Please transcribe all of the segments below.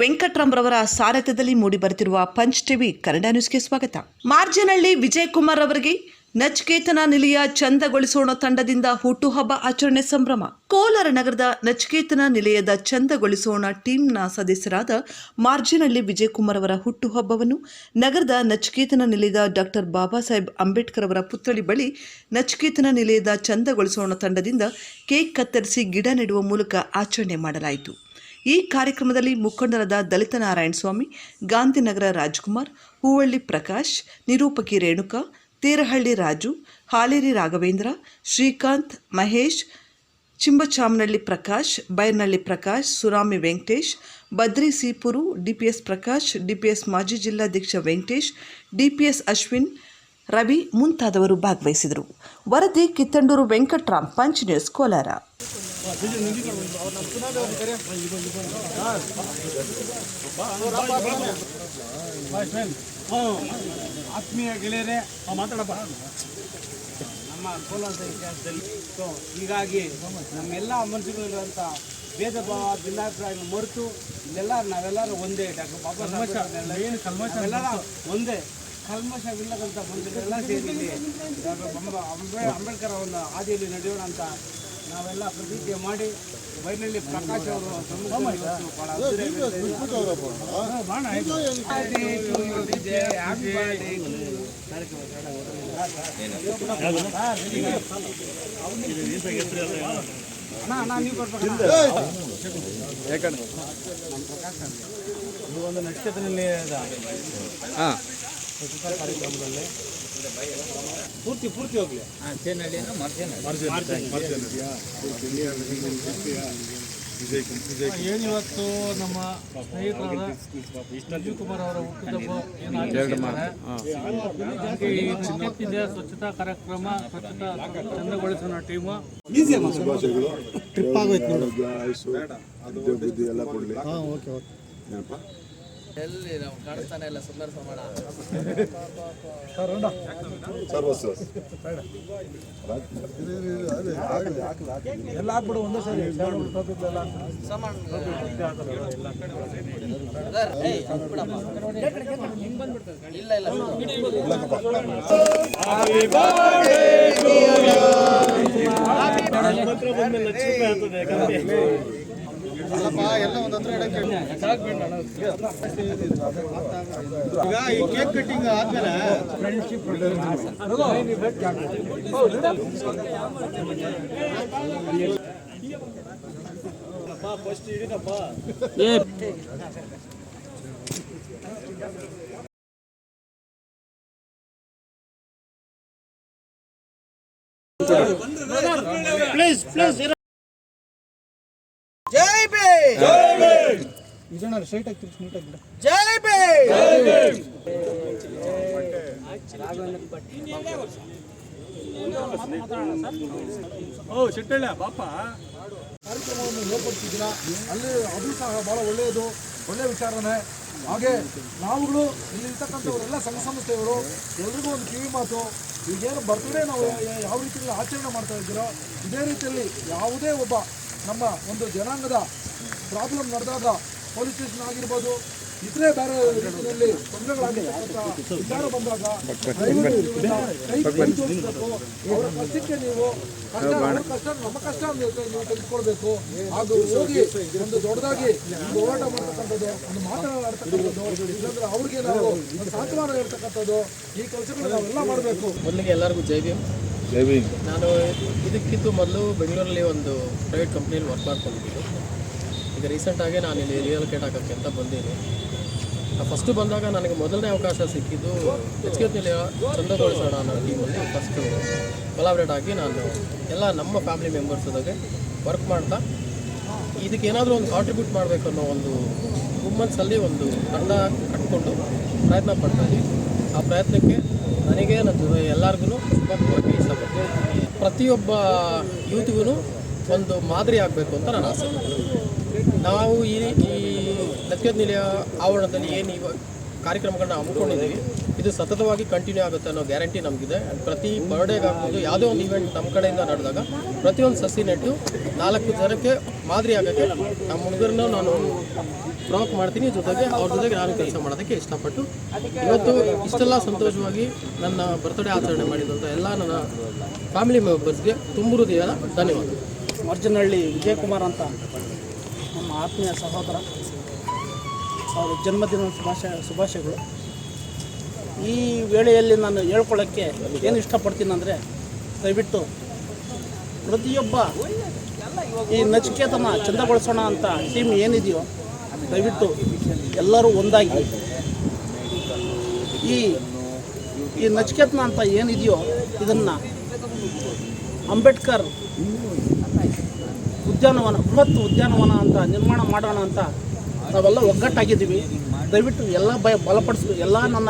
ವೆಂಕಟರಾಮ್ರವರ ಸಾರಥ್ಯದಲ್ಲಿ ಮೂಡಿಬರುತ್ತಿರುವ punch TV Kannada ನ್ಯೂಸ್ಗೆ ಸ್ವಾಗತ. ಮಾರ್ಜನಹಳ್ಳಿ ವಿಜಯಕುಮಾರ್ ಅವರಿಗೆ ನಚಿಕೇತನ ನಿಲಯ ಚಂದಗೊಳಿಸೋಣ ತಂಡದಿಂದ ಹುಟ್ಟುಹಬ್ಬ ಆಚರಣೆ ಸಂಭ್ರಮ. ಕೋಲಾರ ನಗರದ ನಚಿಕೇತನ ನಿಲಯದ ಚಂದಗೊಳಿಸೋಣ ಟೀಮ್ನ ಸದಸ್ಯರಾದ ಮಾರ್ಜನಹಳ್ಳಿ ವಿಜಯಕುಮಾರ್ ಅವರ ಹುಟ್ಟುಹಬ್ಬವನ್ನು ನಗರದ ನಚಿಕೇತನ ನಿಲಯದ ಡಾಕ್ಟರ್ ಬಾಬಾ ಸಾಹೇಬ್ ಅಂಬೇಡ್ಕರ್ ಅವರ ಪುತ್ಥಳಿ ಬಳಿ ನಚಿಕೇತನ ನಿಲಯದ ಚಂದಗೊಳಿಸೋಣ ತಂಡದಿಂದ ಕೇಕ್ ಕತ್ತರಿಸಿ ಗಿಡ ನೆಡುವ ಮೂಲಕ ಆಚರಣೆ ಮಾಡಲಾಯಿತು. ಈ ಕಾರ್ಯಕ್ರಮದಲ್ಲಿ ಮುಖಂಡರಾದ ದಲಿತ ನಾರಾಯಣ ಸ್ವಾಮಿ, ಗಾಂಧಿನಗರ ರಾಜ್ಕುಮಾರ್, ಹೂವಳ್ಳಿ ಪ್ರಕಾಶ್, ನಿರೂಪಕಿ ರೇಣುಕಾ, ತೇರಹಳ್ಳಿ ರಾಜು, ಹಾಲೇರಿ ರಾಘವೇಂದ್ರ, ಶ್ರೀಕಾಂತ್, ಮಹೇಶ್, ಚಿಂಬಚಾಮನಹಳ್ಳಿ ಪ್ರಕಾಶ್, ಬೈರ್ನಹಳ್ಳಿ ಪ್ರಕಾಶ್, ಸುರಾಮಿ ವೆಂಕಟೇಶ್, ಬದ್ರಿ ಸೀಪುರು, ಡಿಪಿಎಸ್ ಪ್ರಕಾಶ್, ಡಿಪಿಎಸ್ ಮಾಜಿ ಜಿಲ್ಲಾಧ್ಯಕ್ಷ ವೆಂಕಟೇಶ್, ಡಿಪಿಎಸ್ ಅಶ್ವಿನ್, ರವಿ ಮುಂತಾದವರು ಭಾಗವಹಿಸಿದರು. ವರದಿ ಕಿತ್ತಂಡೂರು ವೆಂಕಟರಾಮ್, ಪಂಚ್ ನ್ಯೂಸ್, ಕೋಲಾರ. ಆತ್ಮೀಯ ಗೆಳೆಯರೇ, ಮಾತಾಡಪ್ಪ. ನಮ್ಮ ಕೋಲಾರದ ಇತಿಹಾಸದಲ್ಲಿ ಹೀಗಾಗಿ ನಮ್ಮೆಲ್ಲ ಮನಸ್ಸುಗಳಿರುವಂಥ ಭೇದ ಭಾವ ಭಿನ್ನಾಭಿಪ್ರಾಯ ಮರೆತು ಇಲ್ಲೆಲ್ಲ ನಾವೆಲ್ಲರೂ ಒಂದೇ. ಡಾಕ್ಟರ್ ಬಾಬಾ ಸಾಹೇಬ್ ಎಲ್ಲರ ಒಂದೇ, ಕಲ್ಮಶವಿಲ್ಲದಂಥ ಮನುಷ್ಯರೆಲ್ಲ ಸೇರಿ ಡಾಕ್ಟರ್ ಅಂಬೇಡ್ಕರ್ ಅವರ ಹಾದಿಯಲ್ಲಿ ನಡೆಯೋಣ ಅಂತ ನಾವೆಲ್ಲ ಪ್ರತಿಜ್ಞೆ ಮಾಡಿ ಬೈರ್ನಹಳ್ಳಿ ಪ್ರಕಾಶ್ ಅವರು ಒಂದು ನಕ್ಷತ್ರದಲ್ಲಿ ಕಾರ್ಯಕ್ರಮದಲ್ಲಿ ಪೂರ್ತಿ ಹೋಗ್ಲಿ. ಏನಿವತ್ತು ನಮ್ಮ ಸ್ನೇಹಿತರಾದ ವಿಜಯಕುಮಾರ್ ಅವರ ಹುಟ್ಟುಹಬ್ಬ ಏನಾಗಿದೆ ಸ್ವಚ್ಛತಾ ಕಾರ್ಯಕ್ರಮ, ಸ್ವಚ್ಛತಾ ಚಂದಗೊಳಿಸೋಣ ಟೀಮು ಟ್ರಿಪ್ ಆಗೋಯ್ತು. ಎಲ್ಲಿ ನಾವು ಕಾಣಿಸ್ತಾನೆ ಇಲ್ಲ, ಸುಂದರ ಸಮಾಡ ಎಲ್ಲ ಹಾಕ್ಬಿಡು ಒಂದೇ ಸರಿ ಇಲ್ಲ ಇಲ್ಲ ಎಲ್ಲ ಒಂದು ಹತ್ರ ಈಗ ಈ ಕೇಕ್ ಕಟ್ಟಿಂಗ್ ಆದ್ಮೇಲೆ ಫ್ರೆಂಡ್ಶಿಪ್ ಫಸ್ಟ್ ಇಡೀನಪ್ಪ. ಪ್ಲೀಸ್ ಜೈ ಬೇ, ಜೈ ಬೇ. ಇದನ್ನ ಸ್ಟ್ರೈಟ್ ಆಗಿ ತಿರ್ಚಿ ನೀಟಾಗಿ ಬಿಡು. ಜೈ ಬೇ, ಜೈ ಬೇ. ಓ ಶೆಟ್ಟಳ್ಳ ಬಾಪ ಕಾರ್ಯಕ್ರಮವನ್ನು ಏರ್ಪಡಿಸಿದ್ದೀರಾ, ಅಲ್ಲಿ ಅದು ಸಹ ಭಾಳ ಒಳ್ಳೆಯದು, ಒಳ್ಳೆಯ ವಿಚಾರನೆ. ಹಾಗೆ ನಾವುಗಳು ಇಲ್ಲಿರ್ತಕ್ಕಂಥವರೆಲ್ಲ ಸಂಘ ಸಂಸ್ಥೆಗಳು ಎಲ್ರಿಗೂ ಒಂದು ಕಿವಿ ಮಾತು, ಈಗೇನು ಬರ್ತ್ಡೇ ನಾವು ಯಾವ ರೀತಿಯಲ್ಲಿ ಆಚರಣೆ ಮಾಡ್ತಾ ಇದ್ದೀರೋ ಇದೇ ರೀತಿಯಲ್ಲಿ ಯಾವುದೇ ಒಬ್ಬ ನಮ್ಮ ಒಂದು ಜನಾಂಗದ ಪ್ರಾಬ್ಲಮ್ ನಡೆದಾಗ ಪೊಲೀಸ್ ಸ್ಟೇಷನ್ ಆಗಿರ್ಬೋದು, ಇತರೆ ಬೇರೆ ರೀತಿಯಲ್ಲಿ ತೊಂದರೆಗಳಾಗಿರ್ತಕ್ಕಂಥ ವಿಚಾರ ಬಂದಾಗ ಅವರ ಕಷ್ಟಕ್ಕೆ ನೀವು ಕಷ್ಟ ನಮ್ಮ ಕಷ್ಟ ನೀವು ತೆಗೆದುಕೊಳ್ಬೇಕು. ಹಾಗೂ ಹೋಗಿ ಒಂದು ದೊಡ್ಡದಾಗಿ ಒಂದು ಹೋರಾಟ ಮಾಡ್ತಕ್ಕಂಥದ್ದು, ಒಂದು ಮಾತನಾಡ್ತಕ್ಕಂಥದ್ದು, ಇಲ್ಲಾಂದ್ರೆ ಅವ್ರಿಗೆ ನಾವು ಒಂದು ಸಾಂತ್ವನ ಇರ್ತಕ್ಕಂಥದ್ದು, ಈ ಕೆಲಸಗಳು ನಾವೆಲ್ಲ ಮಾಡಬೇಕು. ಮೊದಲಿಗೆ ಎಲ್ಲರಿಗೂ ಜೈ ಭೀಮ್. ನಾನು ಇದಕ್ಕಿಂತ ಮೊದಲು ಬೆಂಗಳೂರಲ್ಲಿ ಒಂದು ಪ್ರೈವೇಟ್ ಕಂಪ್ನಿಯಲ್ಲಿ ವರ್ಕ್ ಮಾಡ್ಕೊಂಡಿದ್ದು. ಈಗ ರೀಸೆಂಟಾಗಿ ನಾನು ಇಲ್ಲಿ ರಿಯಲೋಕೇಟ್ ಆಗೋಕ್ಕೆ ಅಂತ ಬಂದೀನಿ. ಫಸ್ಟು ಬಂದಾಗ ನನಗೆ ಮೊದಲನೇ ಅವಕಾಶ ಸಿಕ್ಕಿದ್ದು ನಚಿಕೇತನ ನಿಲಯ ಚಂದಗೊಳಿಸೋಣ ಅನ್ನೋ ಟೀಮಲ್ಲಿ ಫಸ್ಟು ಕೊಲಾಬ್ರೇಟ್ ಆಗಿ ನಾನು ಎಲ್ಲ ನಮ್ಮ ಫ್ಯಾಮಿಲಿ ಮೆಂಬರ್ಸ್ ಜೊತೆಗೆ ವರ್ಕ್ ಮಾಡ್ತಾ ಇದಕ್ಕೆ ಏನಾದರೂ ಒಂದು ಕಾಂಟ್ರಿಬ್ಯೂಟ್ ಮಾಡಬೇಕು ಅನ್ನೋ ಒಂದು ಹುಮ್ಮನ್ಸಲ್ಲಿ ಒಂದು ತಂಡ ಕಟ್ಕೊಂಡು ಪ್ರಯತ್ನ ಪಡ್ತಾಯಿದ್ವಿ. ಆ ಪ್ರಯತ್ನಕ್ಕೆ ನನಗೆ ನನ್ನ ಎಲ್ಲರಿಗೂ ಶುಭ ಕೋರಕ್ಕೆ ಇಷ್ಟಪಡ್ತೀನಿ. ಪ್ರತಿಯೊಬ್ಬ ಯೂತ್ಗೂ ಒಂದು ಮಾದರಿ ಆಗಬೇಕು ಅಂತ ನನ್ನ ಆಸೆ. ನಾವು ಈ ನಚಿಕೇತನ ನಿಲಯ ಆವರಣದಲ್ಲಿ ಏನು ಕಾರ್ಯಕ್ರಮಗಳನ್ನ ಹಮ್ಮಿಕೊಂಡಿದ್ದೀವಿ. ಇದು ಸತತವಾಗಿ ಕಂಟಿನ್ಯೂ ಆಗುತ್ತೆ ಅನ್ನೋ ಗ್ಯಾರಂಟಿ ನಮಗಿದೆ. ಪ್ರತಿ ಬರ್ಡೇಗಾಗ್ಬೋದು ಯಾವುದೇ ಒಂದು ಇವೆಂಟ್ ನಮ್ಮ ಕಡೆಯಿಂದ ನಡೆದಾಗ ಪ್ರತಿಯೊಂದು ಸಸಿ ನೆಟ್ಟು 4 ಜನಕ್ಕೆ ಮಾದರಿ ಆಗೋಕ್ಕೆ ನಮ್ಮ ಹುಡುಗರನ್ನು ನಾನು ಪ್ರಮೋಟ್ ಮಾಡ್ತೀನಿ. ಜೊತೆಗೆ ಅವ್ರ ಜೊತೆಗೆ ನಾನು ಕೆಲಸ ಮಾಡೋದಕ್ಕೆ ಇಷ್ಟಪಟ್ಟು ಇವತ್ತು ಇಷ್ಟೆಲ್ಲ ಸಂತೋಷವಾಗಿ ನನ್ನ ಬರ್ತ್ಡೇ ಆಚರಣೆ ಮಾಡಿದಂಥ ಎಲ್ಲ ನನ್ನ ಫ್ಯಾಮಿಲಿ ಮೆಂಬರ್ಸ್ಗೆ ತುಂಬ ಹೃದಯದ ಧನ್ಯವಾದ. ಮಾರ್ಜನಹಳ್ಳಿ ವಿಜಯಕುಮಾರ್ ಅಂತ ನಮ್ಮ ಆತ್ಮೀಯ ಸಹೋದರ, ಅವರ ಜನ್ಮದಿನ ಶುಭಾಶಯಗಳು. ಈ ವೇಳೆಯಲ್ಲಿ ನಾನು ಹೇಳ್ಕೊಳ್ಳೋಕ್ಕೆ ಏನು ಇಷ್ಟಪಡ್ತೀನಿ ಅಂದರೆ, ದಯವಿಟ್ಟು ಪ್ರತಿಯೊಬ್ಬ ಈ ನಚಿಕೇತನ ಚಂದಗೊಳಿಸೋಣ ಅಂತ ಟೀಮ್ ಏನಿದೆಯೋ ದಯವಿಟ್ಟು ಎಲ್ಲರೂ ಒಂದಾಗಿ ಈ ನಚಿಕೇತನ ಅಂತ ಏನಿದೆಯೋ ಇದನ್ನು ಅಂಬೇಡ್ಕರ್ ಉದ್ಯಾನವನ, ಬೃಹತ್ ಉದ್ಯಾನವನ ಅಂತ ನಿರ್ಮಾಣ ಮಾಡೋಣ ಅಂತ ನಾವೆಲ್ಲ ಒಗ್ಗಟ್ಟಾಗಿದ್ದೀವಿ. ದಯವಿಟ್ಟು ಎಲ್ಲ ಬಲಪಡಿಸ್ಬೇಕು. ಎಲ್ಲ ನನ್ನ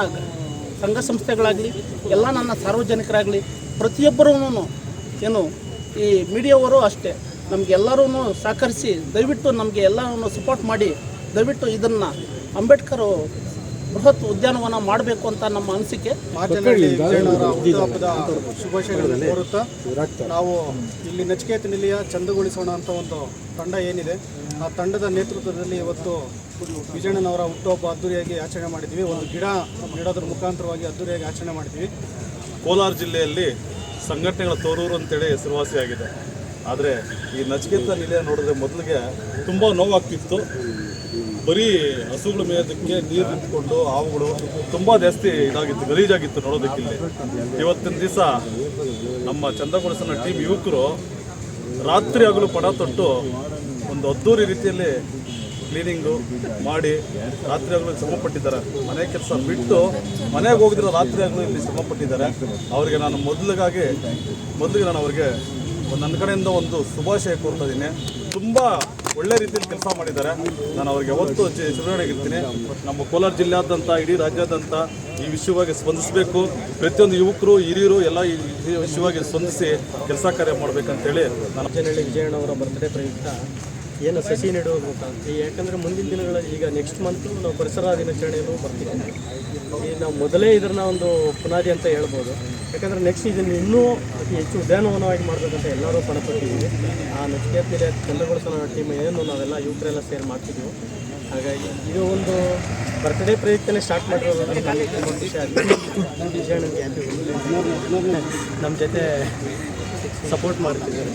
ಸಂಘ ಸಂಸ್ಥೆಗಳಾಗಲಿ, ಎಲ್ಲ ನನ್ನ ಸಾರ್ವಜನಿಕರಾಗಲಿ, ಪ್ರತಿಯೊಬ್ಬರೂ ಏನು ಈ ಮೀಡಿಯಾವರು ಅಷ್ಟೇ ನಮಗೆಲ್ಲರೂ ಸಹಕರಿಸಿ ದಯವಿಟ್ಟು ನಮಗೆ ಎಲ್ಲರೂ ಸಪೋರ್ಟ್ ಮಾಡಿ ದಯವಿಟ್ಟು ಇದನ್ನು ಅಂಬೇಡ್ಕರ್ ಬೃಹತ್ ಉದ್ಯಾನವನ ಮಾಡಬೇಕು ಅಂತ ನಮ್ಮ ಅನಿಸಿಕೆ. ಮಾರ್ಜನಹಳ್ಳಿ ವಿಜಯನವರ ಹುಟ್ಟುಹಬ್ಬದ ಶುಭಾಶಯಗಳನ್ನು ಕೋರುತ್ತಾ ನಾವು ಇಲ್ಲಿ ನಚಿಕೇತ ನಿಲಯ ಚಂದಗೊಳಿಸೋಣ ಅಂತ ಒಂದು ತಂಡ ಏನಿದೆ, ಆ ತಂಡದ ನೇತೃತ್ವದಲ್ಲಿ ಇವತ್ತು ವಿಜಯಣ್ಣನವರ ಹುಟ್ಟುಹಬ್ಬ ಅದ್ದೂರಿಯಾಗಿ ಆಚರಣೆ ಮಾಡಿದ್ವಿ. ಒಂದು ಗಿಡ ನೆಡೋದ್ರ ಮುಖಾಂತರವಾಗಿ ಅದ್ದೂರಿಯಾಗಿ ಆಚರಣೆ ಮಾಡಿದ್ವಿ. ಕೋಲಾರ ಜಿಲ್ಲೆಯಲ್ಲಿ ಸಂಘಟನೆಗಳ ತೋರೂರು ಅಂತೇಳಿ ಹೆಸರುವಾಸಿಯಾಗಿದೆ. ಆದರೆ ಈ ನಚಿಕೇತ ನಿಲಯ ನೋಡಿದ್ರೆ ಮೊದಲಿಗೆ ತುಂಬ ನೋವಾಗ್ತಿತ್ತು. ಬರೀ ಹಸುಗಳು ಮೇಯೋದಕ್ಕೆ ನೀರು ನಿಂತ್ಕೊಂಡು ಹಾವುಗಳು ತುಂಬ ಜಾಸ್ತಿ ಇದಾಗಿತ್ತು, ಗಲೀಜಾಗಿತ್ತು ನೋಡೋದಕ್ಕಿಲ್ಲಿ. ಇವತ್ತಿನ ದಿವಸ ನಮ್ಮ ಚಂದಗೊಳಿಸೋಣ ಟೀಮ್ ಯುವಕರು ರಾತ್ರಿ ಹಗಲು ಪಣ ತೊಟ್ಟು ಒಂದು ಅದ್ದೂರಿ ರೀತಿಯಲ್ಲಿ ಕ್ಲೀನಿಂಗು ಮಾಡಿ ರಾತ್ರಿ ಹಗಲು ಶ್ರಮಪಟ್ಟಿದ್ದಾರೆ. ಮನೆ ಕೆಲಸ ಬಿಟ್ಟು ಮನೆಗೆ ಹೋಗಿದ್ರೆ ರಾತ್ರಿ ಹಗಲು ಇಲ್ಲಿ ಶ್ರಮಪಟ್ಟಿದ್ದಾರೆ. ಅವರಿಗೆ ನಾನು ಮೊದಲಿಗೆ ನಾನು ಅವರಿಗೆ ನನ್ನ ಕಡೆಯಿಂದ ಒಂದು ಶುಭಾಶಯ ಕೋರ್ತಾ ಇದ್ದೀನಿ. ತುಂಬ ಒಳ್ಳೆ ರೀತಿಯಲ್ಲಿ ಕೆಲಸ ಮಾಡಿದ್ದಾರೆ. ನಾನು ಅವ್ರಿಗೆ ಯಾವತ್ತೂ ಚಿರಋಣಿಯಾಗಿರ್ತೀನಿ. ನಮ್ಮ ಕೋಲಾರ ಜಿಲ್ಲೆಯಾದ್ಯಂತ, ಇಡೀ ರಾಜ್ಯಾದ್ಯಂತ ಈ ವಿಷಯವಾಗಿ ಸ್ಪಂದಿಸಬೇಕು. ಪ್ರತಿಯೊಂದು ಯುವಕರು, ಹಿರಿಯರು ಎಲ್ಲ ಈ ವಿಷಯವಾಗಿ ಸ್ಪಂದಿಸಿ ಕೆಲಸ ಕಾರ್ಯ ಮಾಡಬೇಕಂತೇಳಿ ನಾನು ಮಾರ್ಜನಹಳ್ಳಿ ವಿಜಯಣ್ಣವರ ಬರ್ತ್ಡೇ ಪ್ರಯುಕ್ತ ಏನು ಸಸಿ ನೆಡುವುದು ಅಂತ, ಯಾಕಂದರೆ ಮುಂದಿನ ದಿನಗಳಲ್ಲಿ ಈಗ ನೆಕ್ಸ್ಟ್ ಮಂತು ನಾವು ಪರಿಸರ ದಿನಾಚರಣೆಯನ್ನು ಬರ್ತಿದ್ದೀವಿ. ಈ ನಾವು ಮೊದಲೇ ಇದನ್ನು ಒಂದು ಪುನಾದಿ ಅಂತ ಹೇಳ್ಬೋದು. ಯಾಕಂದರೆ ನೆಕ್ಸ್ಟ್ ಇದನ್ನು ಇನ್ನೂ ಅತಿ ಹೆಚ್ಚು ಉದ್ಯಾನವನವಾಗಿ ಮಾಡಬೇಕಂತ ಎಲ್ಲರೂ ಪಣಪಟ್ಟಿದ್ದೀವಿ. ಆ ನಚಿಕೇತ ನಿಲಯ ಚಂದಗೊಳಿಸೋಣ ಟೀಮ್ ಏನು ನಾವೆಲ್ಲ ಯುವಕರೆಲ್ಲ ಸೇರಿ ಮಾಡ್ತಿದ್ದೀವಿ. ಹಾಗಾಗಿ ಇದು ಒಂದು ಬರ್ತ್ಡೇ ಪ್ರಯುಕ್ತನೇ ಸ್ಟಾರ್ಟ್ ಮಾಡಿರೋದು ನಮಗೆ ತುಂಬ ಖುಷಿ ಆಗಿದೆ. ವಿಜಯಣ್ಣನಿಗೆ ಹ್ಯಾಪಿ, ನಮ್ಮ ಜೊತೆ ಸಪೋರ್ಟ್ ಮಾಡ್ತಿದ್ದಾರೆ.